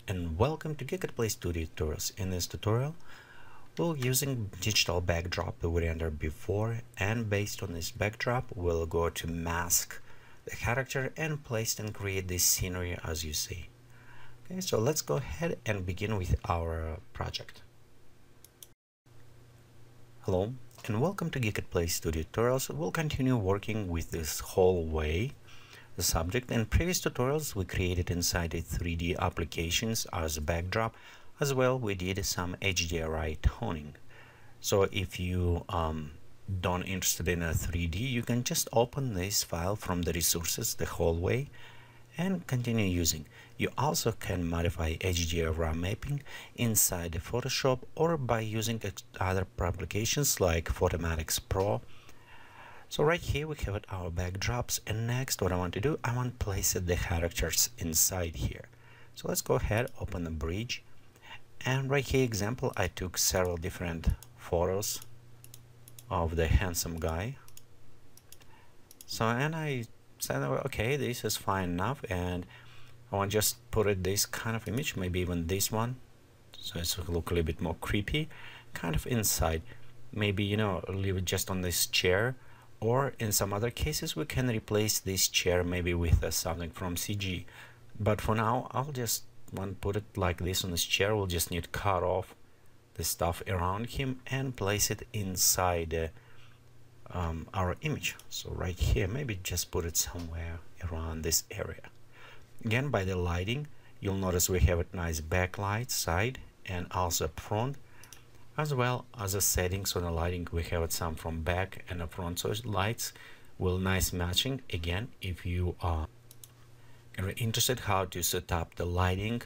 and welcome to Geekatplay Studio Tutorials. In this tutorial, we'll using digital backdrop that we rendered before, and based on this backdrop, we'll go to mask the character and place and create this scenery as you see. Okay, so let's go ahead and begin with our project. Hello, and welcome to Geekatplay Studio Tutorials. We'll continue working with this hallway the subject. In previous tutorials we created inside the 3D applications as a backdrop. As well, we did some HDRI toning. So if you don't interested in a 3D, you can just open this file from the resources, the hallway, and continue using. You also can modify HDRI mapping inside the Photoshop or by using other applications like Photomatix Pro. So right here we have our backdrops, and next what I want to do, I want to place the characters inside here. So let's go ahead, open the bridge, and right here example, I took several different photos of the handsome guy. So and I said, okay, this is fine enough, and I want to just put it this kind of image, maybe even this one, so it's look a little bit more creepy, kind of inside. Maybe, you know, leave it just on this chair. Or in some other cases we can replace this chair maybe with something from CG. But for now I'll just want to put it like this on this chair. We'll just need to cut off the stuff around him and place it inside our image. So right here, maybe just put it somewhere around this area. Again, by the lighting, you'll notice we have a nice backlight side and also front. As well as the settings on the lighting, we have some from back and the front, so lights will nice matching. Again, if you are interested how to set up the lighting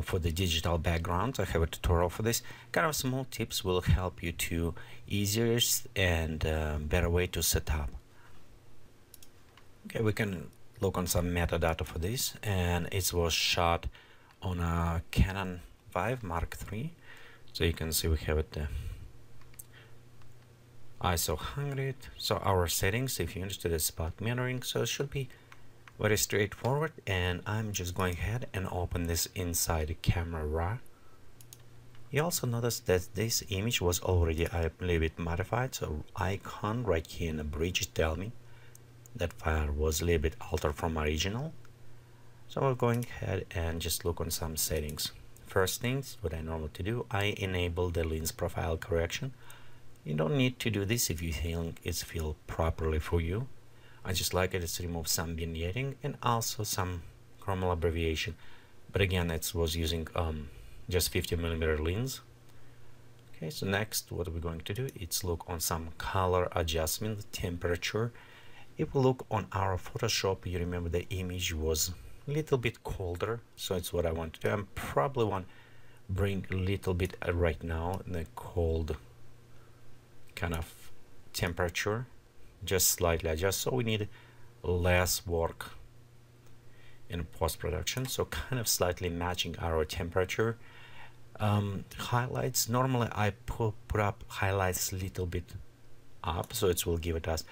for the digital background, I have a tutorial for this. Kind of small tips will help you to easier and better way to set up. Okay, we can look on some metadata for this, and it was shot on a Canon 5 Mark III. So you can see we have it ISO 100. So our settings, if you're interested in spot mirroring, so it should be very straightforward. And I'm just going ahead and open this inside the camera raw. You also notice that this image was already a little bit modified. So icon right here in the bridge tell me that file was a little bit altered from original. So we're going ahead and just look on some settings. First things, what I normally do, I enable the lens profile correction. You don't need to do this if you think it's feel properly for you. I just like it to remove some vignetting and also some chromal abbreviation. But again, it was using just 50mm lens. Okay, so next what we're going to do is look on some color adjustment, temperature. If we look on our Photoshop, you remember the image was little bit colder, so it's what I want to do. I probably want to bring a little bit right now the cold kind of temperature, just slightly adjust, so we need less work in post-production. So kind of slightly matching our temperature. Highlights, normally I put up highlights a little bit up, so it will give it us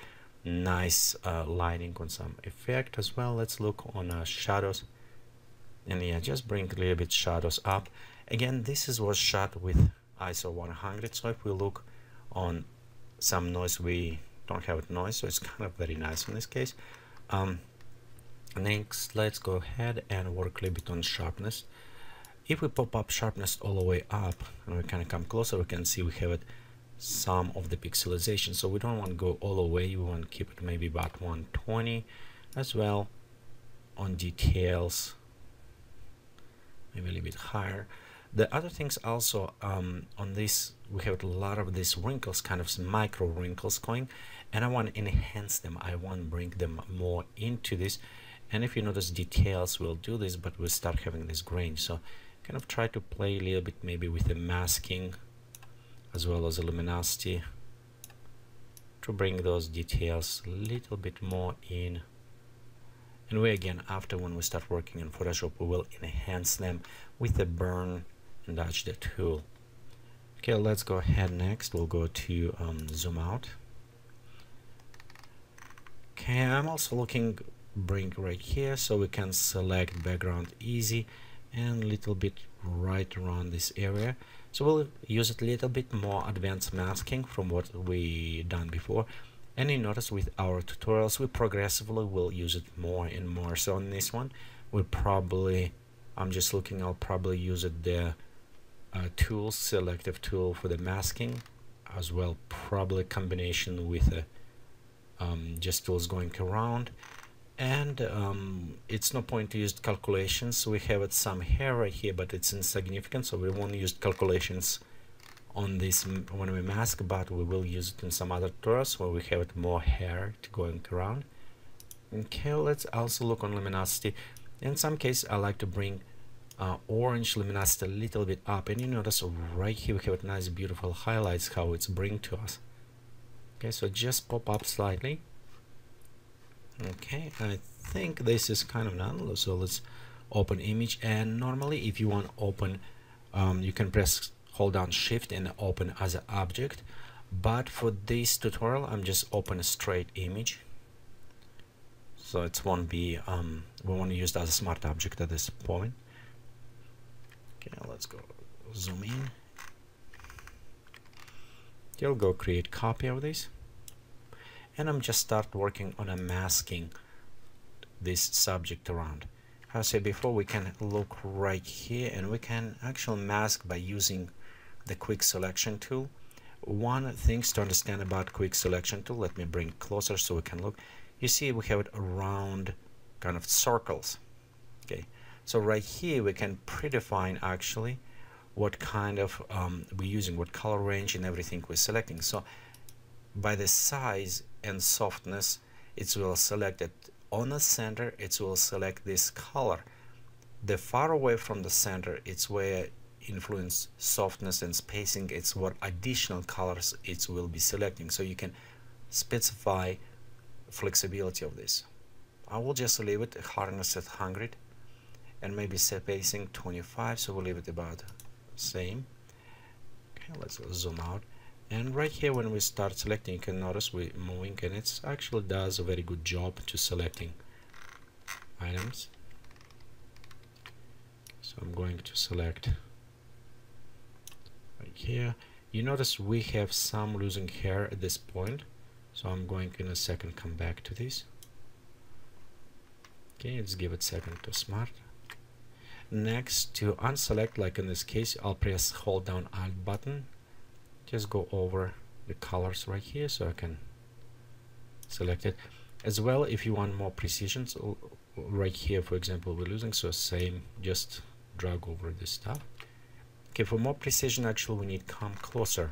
nice lighting on some effect as well. Let's look on shadows, and yeah, just bring a little bit shadows up. Again, this was shot with ISO 100, so if we look on some noise, we don't have noise, so it's kind of very nice in this case. Next, let's go ahead and work a little bit on sharpness. If we pop up sharpness all the way up and we kind of come closer, we can see we have it some of the pixelization, so we don't want to go all the way. We want to keep it maybe about 120. As well on details, maybe a little bit higher. The other things also on this, we have a lot of these wrinkles, kind of some micro wrinkles going, and I want to enhance them. I want to bring them more into this. And if you notice details, we'll do this, but we'll start having this grain, so kind of try to play a little bit maybe with the masking as well as a luminosity to bring those details a little bit more in. And we again, after when we start working in Photoshop, we will enhance them with the burn and dodge the tool. Okay, let's go ahead. Next we'll go to zoom out. Okay, I'm also looking bring right here, so we can select background easy, and a little bit right around this area. So we'll use a little bit more advanced masking from what we done before. And you notice with our tutorials we progressively will use it more and more. So on this one we probably, I'm just looking, I'll probably use it the tool, selective tool for the masking as well, probably combination with just tools going around. And it's no point to use calculations. We have it some hair right here, but it's insignificant, so we won't use calculations on this when we mask, but we will use it in some other tutorials where we have it more hair to going around. Okay, let's also look on luminosity. In some cases I like to bring orange luminosity a little bit up, and you notice right here we have nice beautiful highlights how it's bring to us. Okay, so just pop up slightly. Okay, I think this is kind of done. So let's open image, and normally if you want to open you can hold down shift and open as an object, but for this tutorial I'm just open a straight image, so it won't be we want to use it as a smart object at this point. Okay, let's go zoom in. You'll go create copy of this, and I'm just start working on a masking this subject around. As I said before, we can look right here and we can actually mask by using the quick selection tool. One thing to understand about quick selection tool, let me bring it closer so we can look. You see we have it around kind of circles. Okay, so right here we can predefine actually what kind of we're using, what color range and everything we're selecting. So by the size and softness it will select it. On the center it will select this color. The far away from the center it's where influence softness and spacing, it's what additional colors it will be selecting. So you can specify flexibility of this. I will just leave it hardness at 100 and maybe spacing 25, so we'll leave it about same. Okay, let's zoom out. And right here when we start selecting, you can notice we're moving, and it actually does a very good job to selecting items. So I'm going to select right here. You notice we have some losing hair at this point, so I'm going in a second come back to this. Okay, let's give it a second to smart. Next, to unselect, like in this case, I'll press hold down Alt button. Just go over the colors right here so I can select it. As well, if you want more precision, so right here for example we're losing, so same, just drag over this stuff. Okay, for more precision actually we need come closer.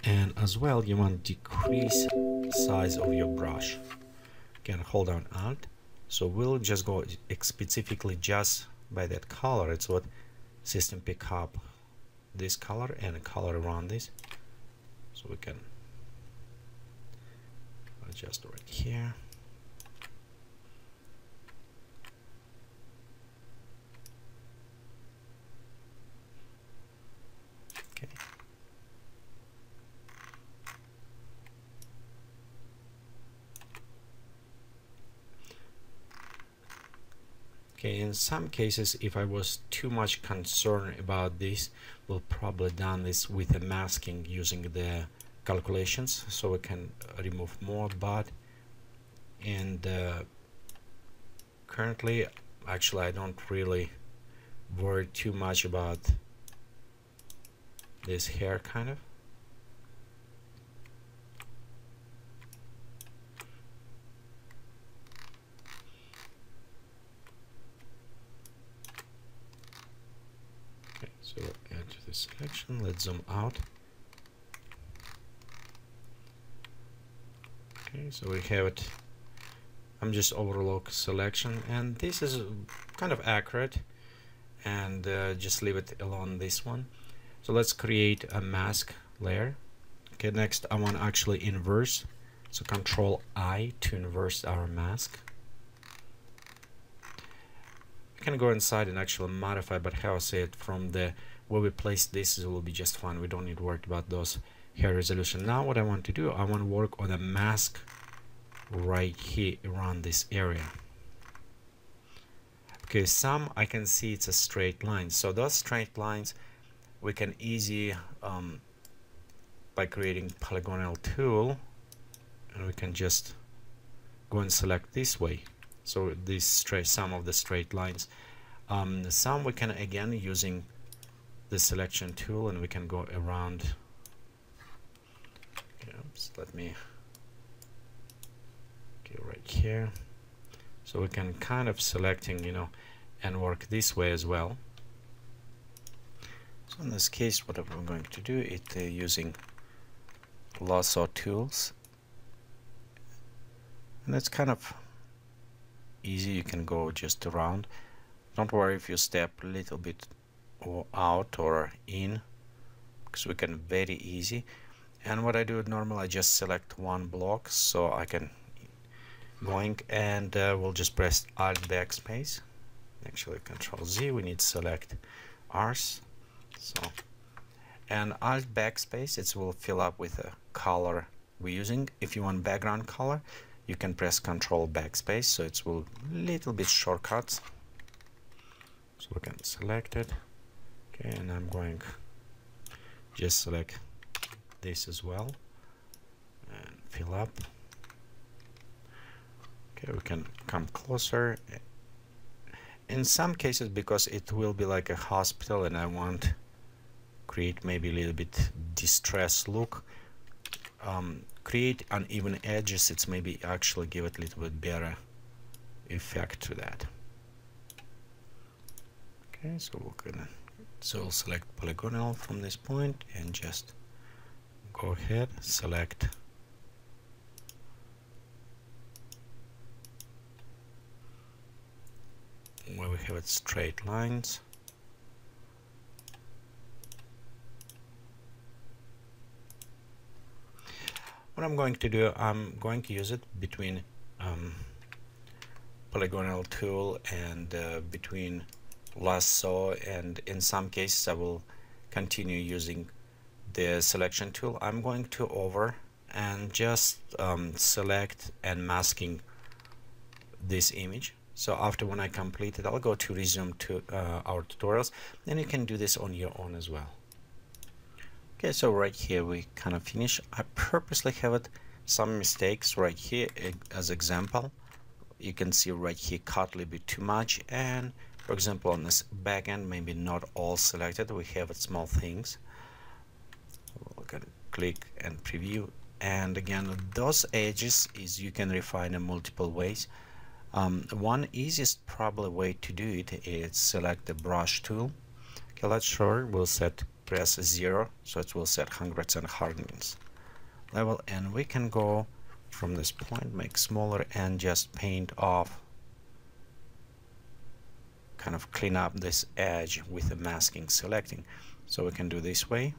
And as well you want to decrease size of your brush. Again, hold down Alt. So we'll just go specifically just by that color. It's what system pick up, this color and a color around this, so we can adjust right here. Okay. Okay, in some cases if I was too much concerned about this, we'll probably done this with a masking using the calculations, so we can remove more, but currently actually I don't really worry too much about this hair kind of. So add to the selection, let's zoom out. Okay, so we have it. I'm just overlook selection, and this is kind of accurate, and just leave it along this one. So let's create a mask layer. Okay, next I want to actually inverse, so Control I to inverse our mask. Can go inside and actually modify, but how I say it, from the where we place this will be just fine. We don't need to worry about those hair resolution. Now what I want to do, I want to work on a mask right here around this area. Okay, some I can see it's a straight line. So those straight lines we can easy by creating Polygonal Tool, and we can just go and select this way. So this straight, some of the straight lines. Some we can again using the selection tool, and we can go around. Oops, let me go right here. So we can kind of selecting, and work this way as well. So in this case, what I'm going to do is using lasso tools, and it's kind of easy. You can go just around. Don't worry if you step a little bit or out or in, because we can very easy. And what I do normally, I just select one block, so I can going, and we'll just press Alt backspace. Actually, Control Z. We need to select ours. So, and Alt backspace, it will fill up with a color we're using. If you want background color, you can press Control backspace, so it will little bit shortcuts. So we can select it. Okay, and I'm going just select this as well and fill up. Okay, we can come closer. In some cases, because it will be like a hospital and I want create maybe a little bit distressed look, create uneven edges, it's maybe actually give it a little bit better effect to that. Okay, so we'll select polygonal from this point and just go ahead, select where we have it straight lines. What I'm going to do, I'm going to use it between Polygonal Tool and between lasso, and in some cases I will continue using the selection tool. I'm going to over and just select and masking this image. So after when I complete it, I'll go to resume to our tutorials, and you can do this on your own as well. Okay, so right here we kind of finish. I purposely have it some mistakes right here as example. You can see right here cut a little bit too much, and for example on this back end maybe not all selected, we have it small things. We're gonna click and preview, and again those edges is you can refine in multiple ways. One easiest probably way to do it is select the brush tool. Okay, let's show. We'll press 0, so it will set 100% hardness level, and we can go from this point, make smaller, and just paint off, kind of clean up this edge with the masking selecting. So we can do this way,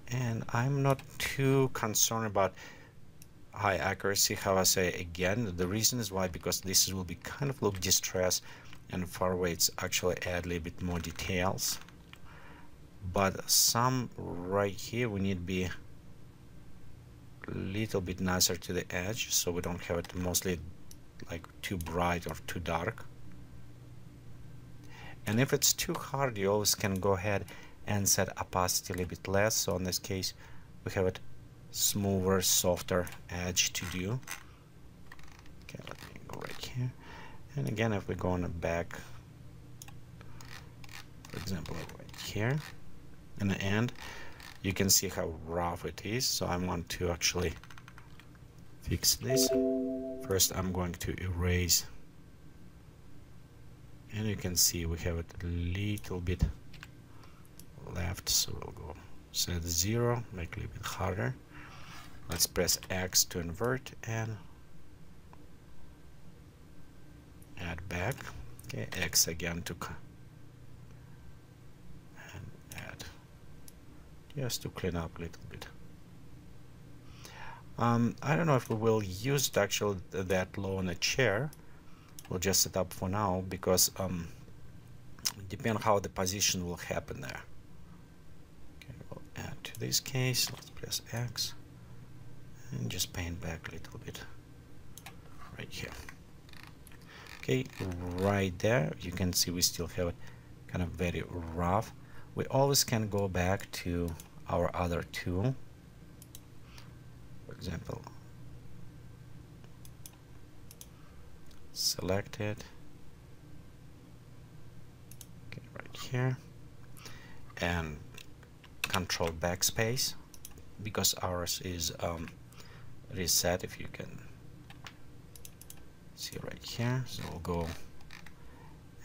and I'm not too concerned about high accuracy. How I say again, the reason is why, because this will be kind of look distressed, and far away it's actually add a little bit more details. But some right here we need to be a little bit nicer to the edge, so we don't have it mostly like too bright or too dark. And if it's too hard, you always can go ahead and set opacity a little bit less. So in this case we have it smoother, softer edge to do. Okay, let me go right here, and again if we go on the back, for example right here in the end, you can see how rough it is. So I want to actually fix this. First I'm going to erase, and you can see we have it a little bit left, so we'll go set 0, make it a little bit harder. Let's press X to invert and add back. Okay, X again to and add, just to clean up a little bit. I don't know if we will use it actually that low on a chair. We'll just set up for now, because depending how the position will happen there. Okay, we'll add to this case. Let's press X and just paint back a little bit right here. Okay, right there you can see we still have it kind of very rough. We always can go back to our other tool. For example, select it, okay, right here, and control backspace, because ours is reset, if you can see right here. So we'll go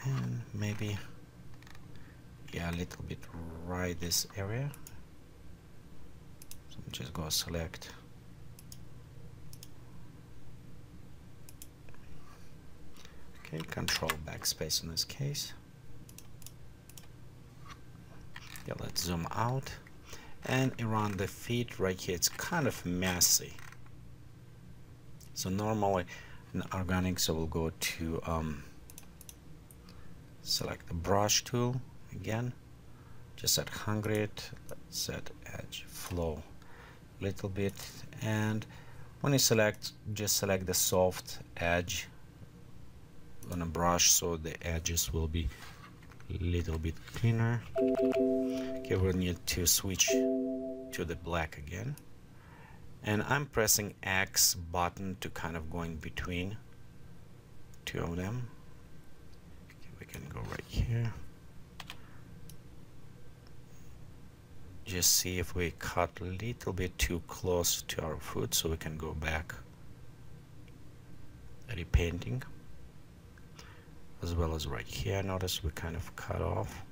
and maybe, yeah, a little bit right this area. So just go select, okay, control backspace in this case. Yeah, let's zoom out, and around the feet right here it's kind of messy. So normally in organic, so we'll go to select the brush tool again, just set 100, let's set edge flow a little bit, and when you select, just select the soft edge on a brush so the edges will be a little bit cleaner. Okay, we'll need to switch to the black again, and I'm pressing X button to kind of go in between two of them. Okay, we can go right here, just see if we cut a little bit too close to our foot, so we can go back repainting. As well as right here, notice we kind of cut off.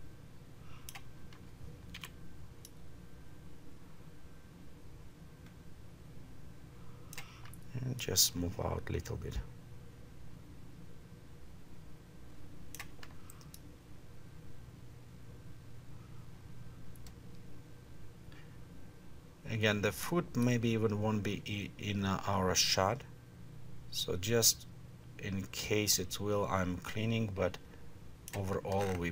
And just move out a little bit. Again, the foot maybe even won't be in our shot, so just in case it will, I'm cleaning, but overall we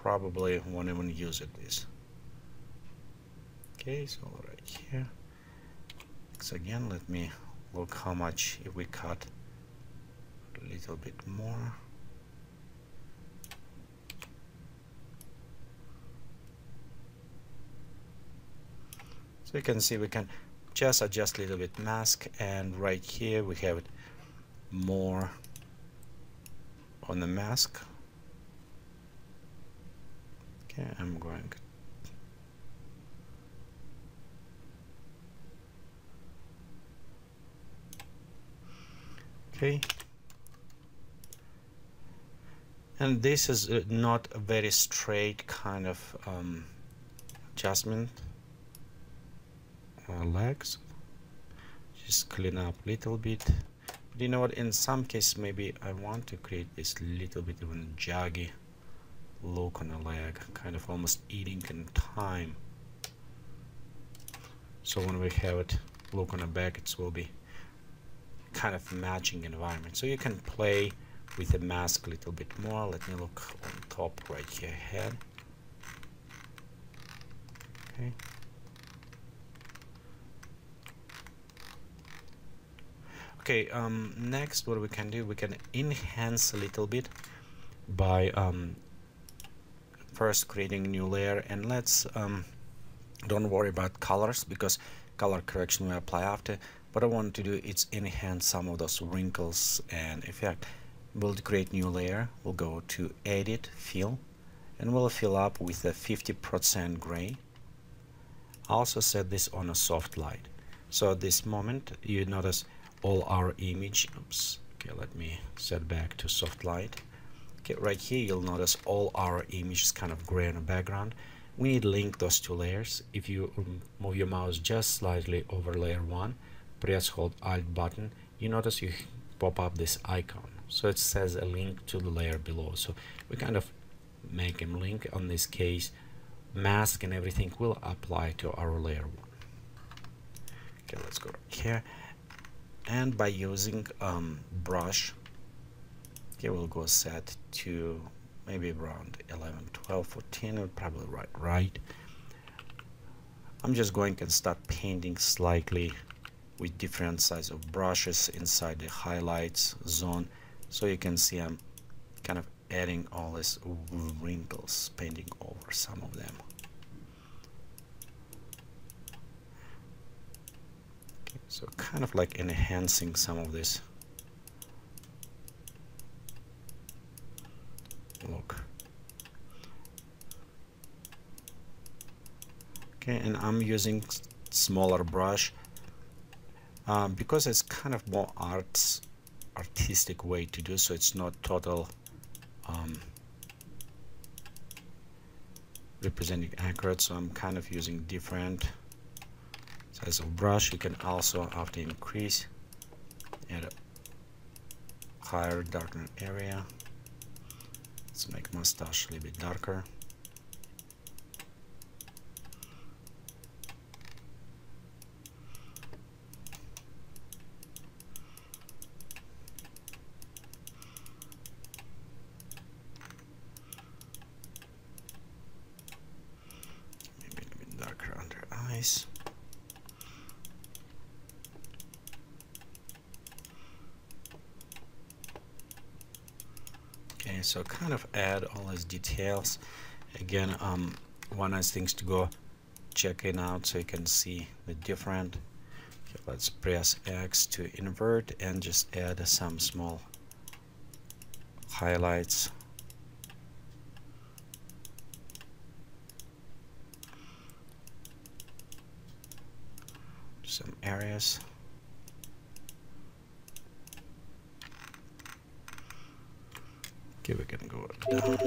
probably won't even use it this. Okay, so right here, so again, let me look how much if we cut a little bit more. So you can see we can just adjust a little bit mask, and right here we have it more on the mask. Okay, I'm going okay, and this is not a very straight kind of adjustment. Legs, just clean up a little bit. But you know what, in some cases maybe I want to create this little bit even jaggy look on the leg, kind of almost eating in time, so when we have it look on the back, it will be kind of matching environment. So you can play with the mask a little bit more. Let me look on top right here, head. Okay, okay, next what we can do, we can enhance a little bit by first creating a new layer, and let's don't worry about colors, because color correction will apply after. What I want to do is enhance some of those wrinkles and effect. We'll create new layer, we'll go to edit, fill, and we'll fill up with a 50% gray. I also set this on a soft light, so at this moment you notice all our image, oops, okay, let me set back to soft light. Okay, right here you'll notice all our image is kind of gray in the background. We need to link those two layers. If you move your mouse just slightly over layer 1, press hold Alt button, you notice you pop up this icon, so it says a link to the layer below. So we kind of make a link. On this case, mask and everything will apply to our layer 1. Okay, let's go right here, and by using brush, okay, we'll go set to maybe around 11, 12, 14, or probably right. I'm just going and start painting slightly with different size of brushes inside the highlights zone, so you can see I'm kind of adding all these wrinkles, painting over some of them. Okay, so kind of like enhancing some of this look. Okay, and I'm using smaller brush because it's kind of more artistic way to do, so it's not total representing accurate, so I'm kind of using different size of brush. You can also, after increase, add a higher darker area. Let's make mustache a little bit darker. Eyes. Okay, so kind of add all these details. Again, one nice things to go check it out so you can see the different. Okay, let's press X to invert and just add some small highlights. Some areas. Okay, we can go down.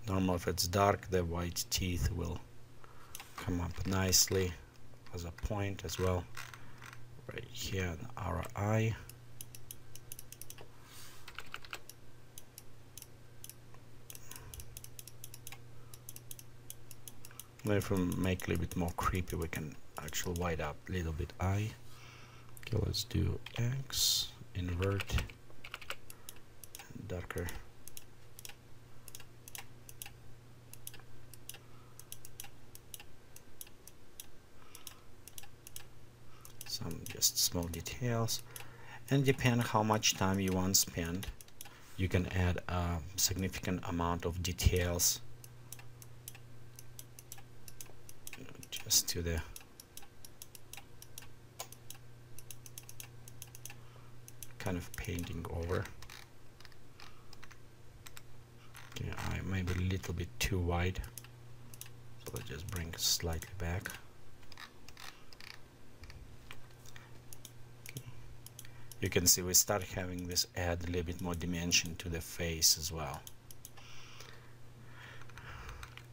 Normal, if it's dark, the white teeth will come up nicely as a point as well. Right here in our eye. If we make a little bit more creepy, we can actually white up a little bit eye. Okay, let's do X, invert, and darker. Some just small details, and depending how much time you want to spend, you can add a significant amount of details to the kind of painting over. Okay, I maybe a little bit too wide, so let's just bring it slightly back. Okay. You can see we start having this add a little bit more dimension to the face as well.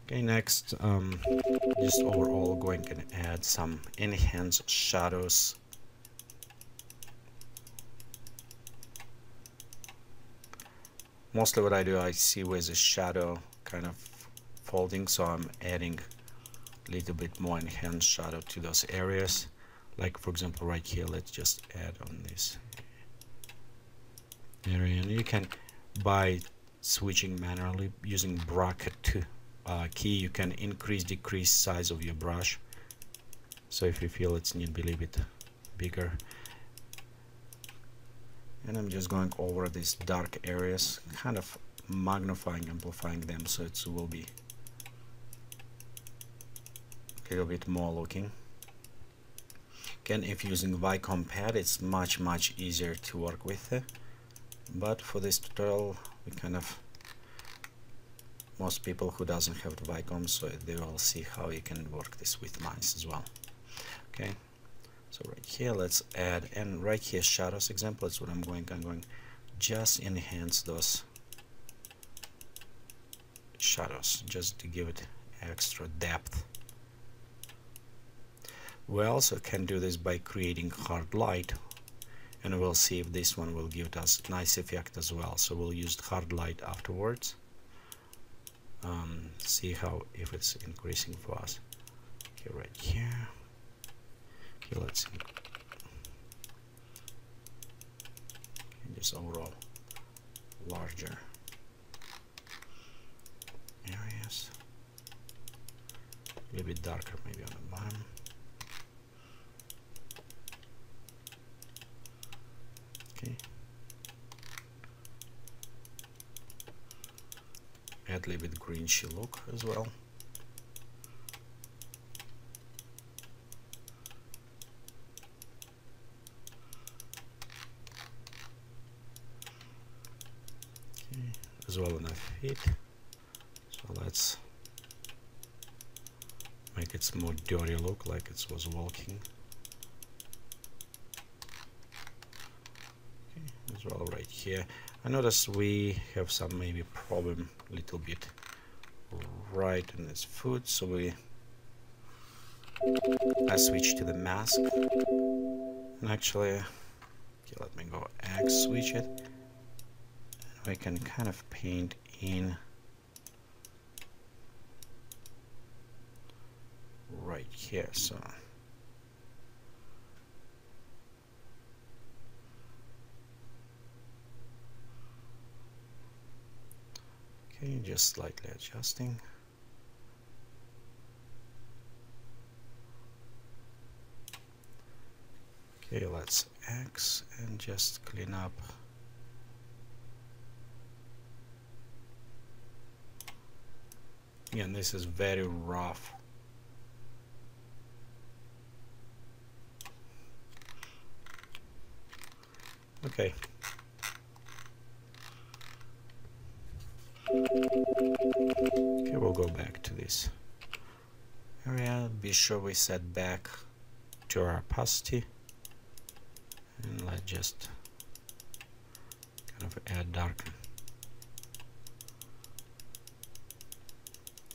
Okay, next, just overall going and add some enhanced shadows. Mostly what I do, I see with the shadow kind of folding, so I'm adding a little bit more enhanced shadow to those areas. Like for example right here, let's just add on this area, and you can, by switching manually using bracket key, you can increase decrease size of your brush. So if you feel it's need to be a little bit bigger, and I'm just going over these dark areas, kind of magnifying, amplifying them, so it will be a little bit more looking. Again, if using Wacom pad, it's much easier to work with, but for this tutorial we kind of, most people who doesn't have the Wacom, so they will see how you can work this with mice as well. Okay, so right here let's add, and right here shadows example, that's what I'm going just enhance those shadows just to give it extra depth. We also can do this by creating hard light, and we'll see if this one will give us nice effect as well. So we'll use hard light afterwards. See how, if it's increasing for us. Okay, right here. Okay, let's see. Okay, just overall larger areas. A little bit darker maybe on the bottom. add a little bit greenish look as well. Okay, as well enough heat. So let's make it more dirty look, like it was walking. Okay, as well right here. I notice we have some maybe problem a little bit right in this foot, so I switch to the mask, and actually, okay, let me go X, switch it, and we can kind of paint in right here. So okay, just slightly adjusting. Okay, let's X and just clean up. Again, this is very rough. Okay. Okay, we'll go back to this area. Be sure we set back to our opacity, and let's just kind of add darken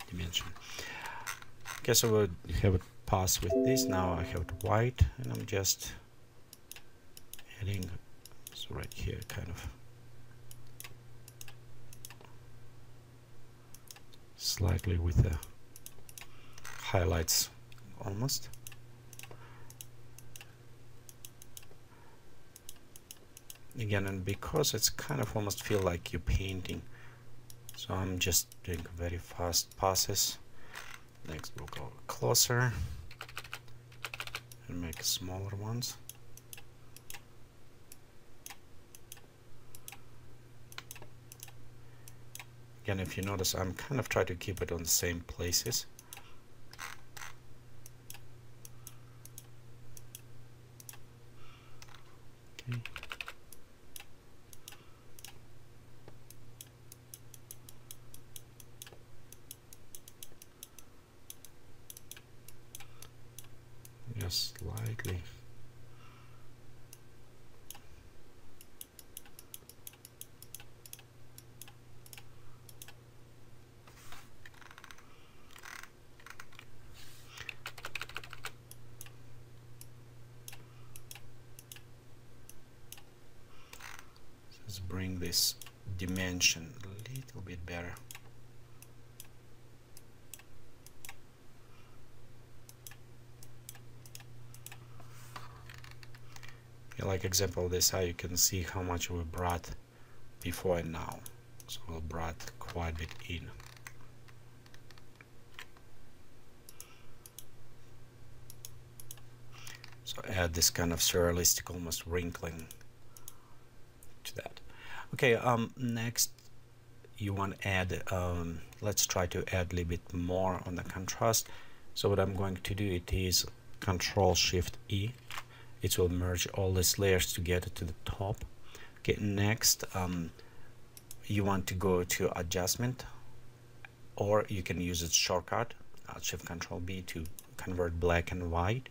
dimension. Okay, so we have a pass with this. Now I have it white, and I'm just adding, so right here, kind of slightly with the highlights almost. Again, and because it's kind of almost feel like you're painting, so I'm just doing very fast passes. Next we'll go closer and make smaller ones. Again, if you notice, I'm kind of trying to keep it on the same places. Okay. Just slightly. Let's bring this dimension a little bit better. Like example this, how you can see how much we brought before and now. So we brought quite a bit in. So add this kind of surrealistic, almost wrinkling to that. Okay, next you want to add, let's try to add a little bit more on the contrast. So what I'm going to do, it is Control-Shift-E. It will merge all these layers together to the top. Okay, next you want to go to adjustment, or you can use its shortcut, Shift Control B, to convert black and white.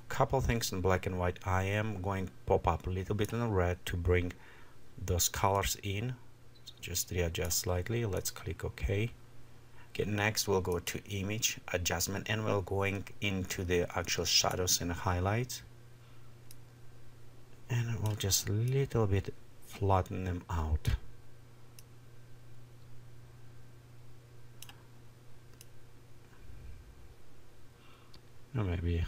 Couple things in black and white. I am going to pop up a little bit in the red to bring those colors in. So just readjust slightly. Let's click OK. Okay, next we'll go to image adjustment, and we're going into the actual shadows and highlights, and we'll just a little bit flatten them out. Or maybe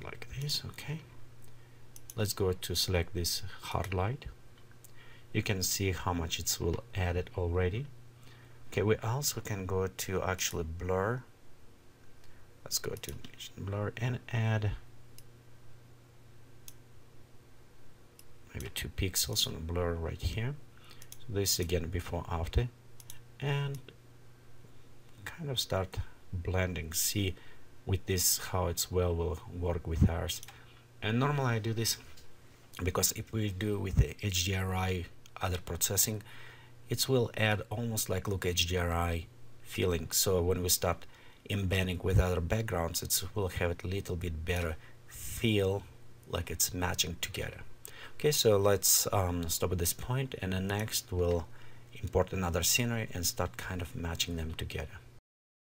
like this. Okay, let's go to select this hard light. You can see how much it will add it already. Okay, we also can go to actually blur. Let's go to blur and add maybe 2 pixels on the blur right here. So this again before after and kind of start blending, see with this how it's will work with ours. And normally I do this because if we do with the HDRI other processing, it will add almost like look HDRI feeling. So when we start embedding with other backgrounds, it will have a little bit better feel, like it's matching together. Okay, so let's stop at this point, and then next we'll import another scenery and start kind of matching them together.